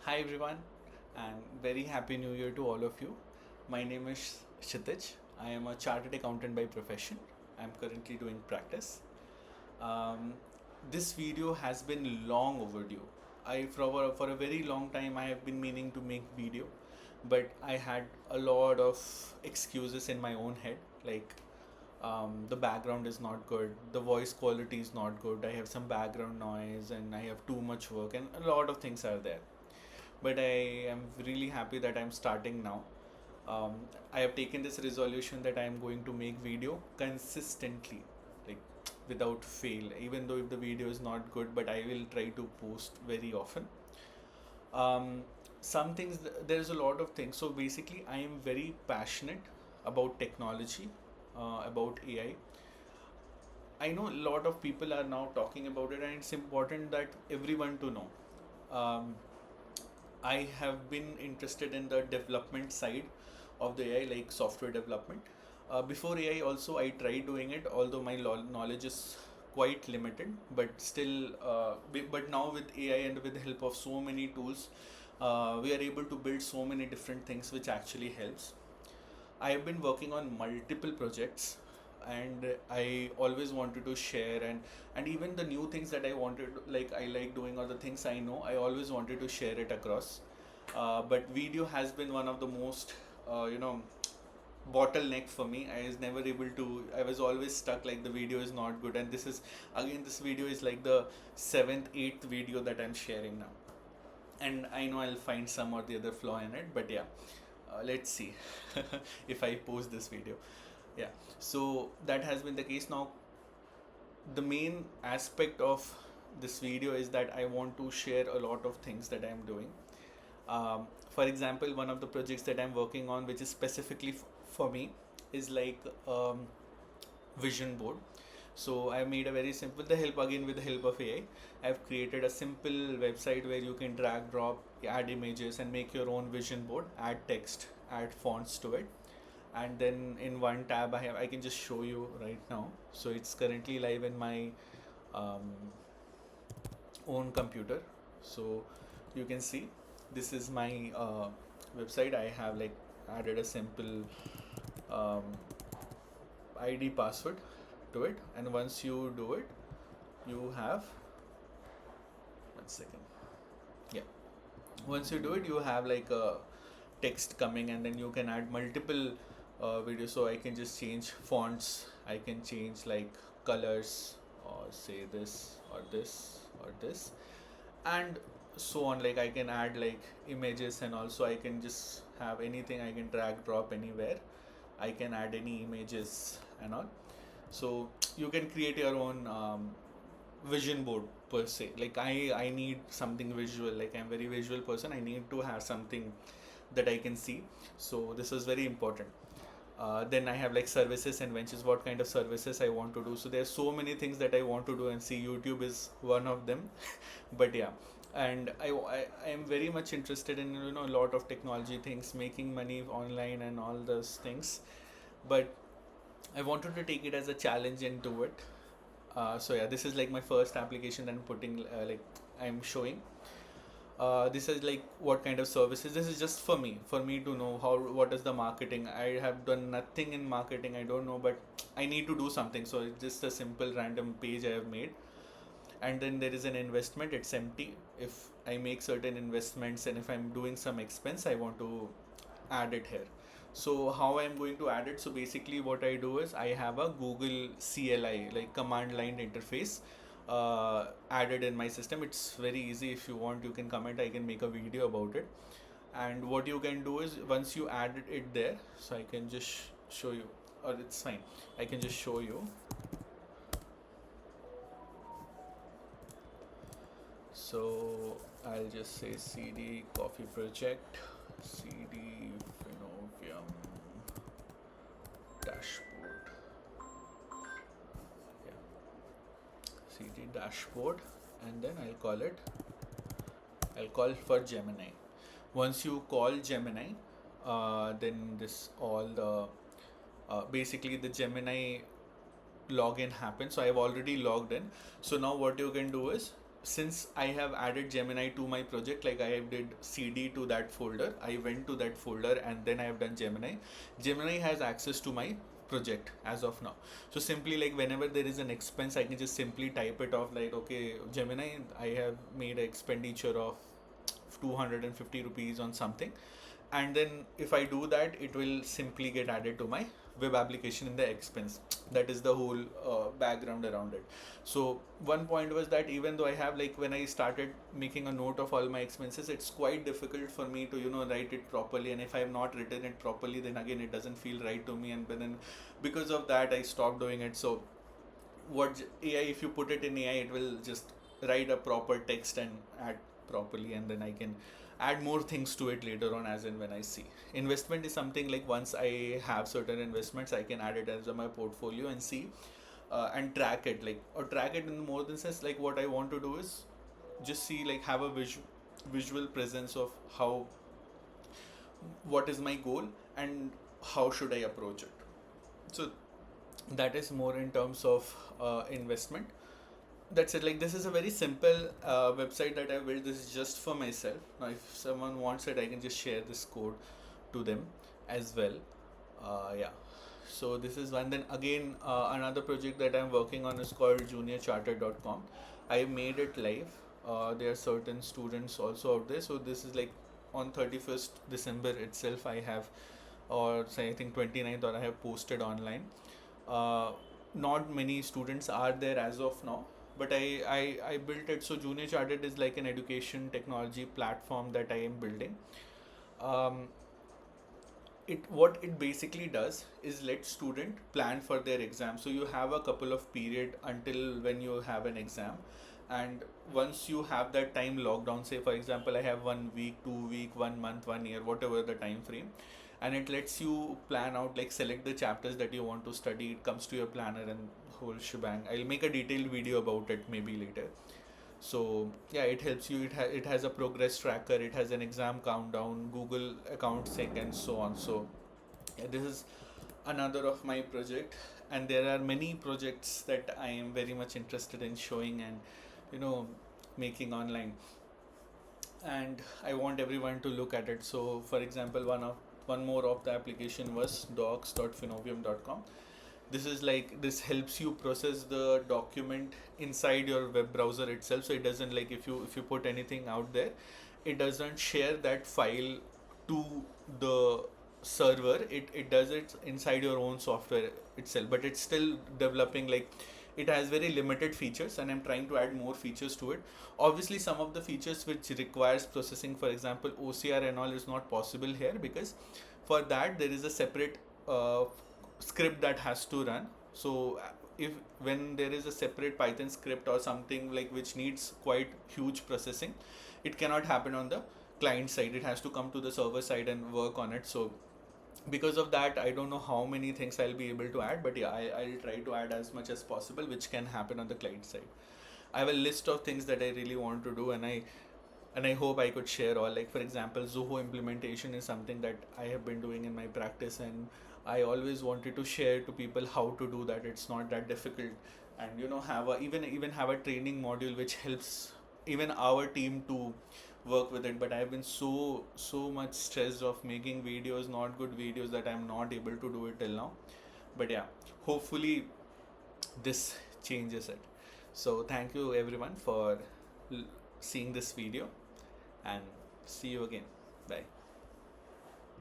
Hi everyone, and very happy new year to all of you. My name is Kshitij. I am a chartered accountant by profession. I am currently doing practice. Um, this video has been long overdue. For a very long time I have been meaning to make video, but I had a lot of excuses in my own head, like the background is not good, the voice quality is not good, I have some background noise, and I have too much work, and a lot of things are there. But I am really happy that I'm starting now. Um, I have taken this resolution that I am going to make video consistently, like without fail. Even though if the video is not good, but I will try to post very often. Um, some things there's a lot of things. So basically, I am very passionate about technology, about AI. I know a lot of people are now talking about it, and it's important that everyone to know. Um, I have been interested in the development side of the AI, like software development. Before AI, also I tried doing it, although my knowledge is quite limited. But still, but now with AI and with the help of so many tools, we are able to build so many different things, which actually helps. I have been working on multiple projects, and I always wanted to share, and even the new things that I wanted, like I like doing, or the things I know, I always wanted to share it across. But video has been one of the most bottleneck for me. I was never able to. I was always stuck, like the video is not good, and this is again, this video is like the seventh, eighth video that I'm sharing now, and I know I'll find some or the other flaw in it, but yeah, let's see if I post this video. Yeah, so that has been the case. Now, the main aspect of this video is that I want to share a lot of things that I'm doing. For example, one of the projects that I'm working on, which is specifically for me, is like vision board. So I made a very simple, the help again with the help of AI. I've created a simple website where you can drag, drop, add images, and make your own vision board, add text, add fonts to it. And then in one tab I can just show you right now. So it's currently live in my um, own computer. So you can see this is my website. I have like added a simple um, ID password to it, and once you do it, you have, one second, yeah, once you do it, you have like a text coming, and then you can add multiple videos. So I can just change fonts, I can change like colors, or say this or this or this, and so on. Like I can add like images, and also I can just have anything, I can drag drop anywhere, I can add any images and all. So you can create your own vision board per se. Like I need something visual, like I'm very visual person, I need to have something that I can see. So this is very important. Then I have like services and ventures, what kind of services I want to do. So there's so many things that I want to do, and see, YouTube is one of them. But yeah, and I am very much interested in a lot of technology things, making money online and all those things. But I wanted to take it as a challenge and do it. So yeah, this is like my first application that I'm putting, like I'm showing. This is like what kind of services. This is just for me to know how, what is the marketing. I have done nothing in marketing, I don't know, but I need to do something. So it's just a simple random page I have made. And then there is an investment, it's empty. If I make certain investments, and if I'm doing some expense, I want to add it here. So how I'm going to add it? So basically what I do is I have a Google CLI, like command line interface, added in my system. It's very easy. If you want, you can comment, I can make a video about it. And what you can do is, once you add it there, so I can just show you, or it's fine, I can just show you. So I'll just say CD coffee project, CD Finovium dashboard. Yeah, CD dashboard, and then I'll call for Gemini. Once you call Gemini, then this all the basically the Gemini login happens. So I've already logged in. So now what you can do is since I have added Gemini to my project, like I did CD to that folder, I went to that folder and then I have done Gemini. Gemini has access to my project as of now. So simply like whenever there is an expense, I can just simply type it off like, okay, Gemini, I have made an expenditure of 250 rupees on something, and then if I do that, it will simply get added to my web application in the expense. That is the whole background around it. So one point was that even though I have, like, when I started making a note of all my expenses, it's quite difficult for me to write it properly, and if I have not written it properly, then again it doesn't feel right to me, and then because of that I stopped doing it. So what AI, if you put it in AI, it will just write a proper text and add properly, and then I can add more things to it later on as and when I see. Investment is something like once I have certain investments, I can add it as my portfolio and see, and track it, like, or track it in more than sense, like what I want to do is just see, like, have a visual presence of how, what is my goal and how should I approach it. So that is more in terms of investment. That's it. Like, this is a very simple website that I built. This is just for myself. Now if someone wants it, I can just share this code to them as well. Yeah, so this is one. Then again, another project that I'm working on is called juniorcharter.com. I made it live. There are certain students also out there, so this is like on 31st December itself I have, or say I think 29th, or I have posted online. uh, Not many students are there as of now, but I built it. So Junior Chartered is like an education technology platform that I am building. um, it what it basically does is let student plan for their exam. So you have a couple of period until when you have an exam, and once you have that time locked down, say for example I have 1 week, 2 week, 1 month, 1 year, whatever the time frame, and it lets you plan out, like select the chapters that you want to study. It comes to your planner and whole shebang. I'll make a detailed video about it maybe later. So yeah, it helps you. It has a progress tracker, it has an exam countdown, Google account sync, and so on. So yeah, this is another of my project, and there are many projects that I am very much interested in showing and you know making online, and I want everyone to look at it. So for example, one more of the application was docs.finovium.com. This is like, this helps you process the document inside your web browser itself. So it doesn't, like, if you put anything out there, it doesn't share that file to the server. It does it inside your own software itself, but it's still developing. Like, it has very limited features, and I'm trying to add more features to it. Obviously some of the features which requires processing, for example OCR and all, is not possible here, because for that there is a separate script that has to run. So if when there is a separate Python script or something like which needs quite huge processing, it cannot happen on the client side. It has to come to the server side and work on it. So because of that, I don't know how many things I'll be able to add, but yeah, I'll try to add as much as possible which can happen on the client side. I have a list of things that I really want to do, and I hope I could share all. Like for example, Zoho implementation is something that I have been doing in my practice, and I always wanted to share to people how to do that. It's not that difficult, and have a even have a training module which helps even our team to work with it. But I've been so much stressed of making videos, not good videos, that I'm not able to do it till now. But yeah, hopefully this changes it. So thank you everyone for seeing this video, and see you again. Bye.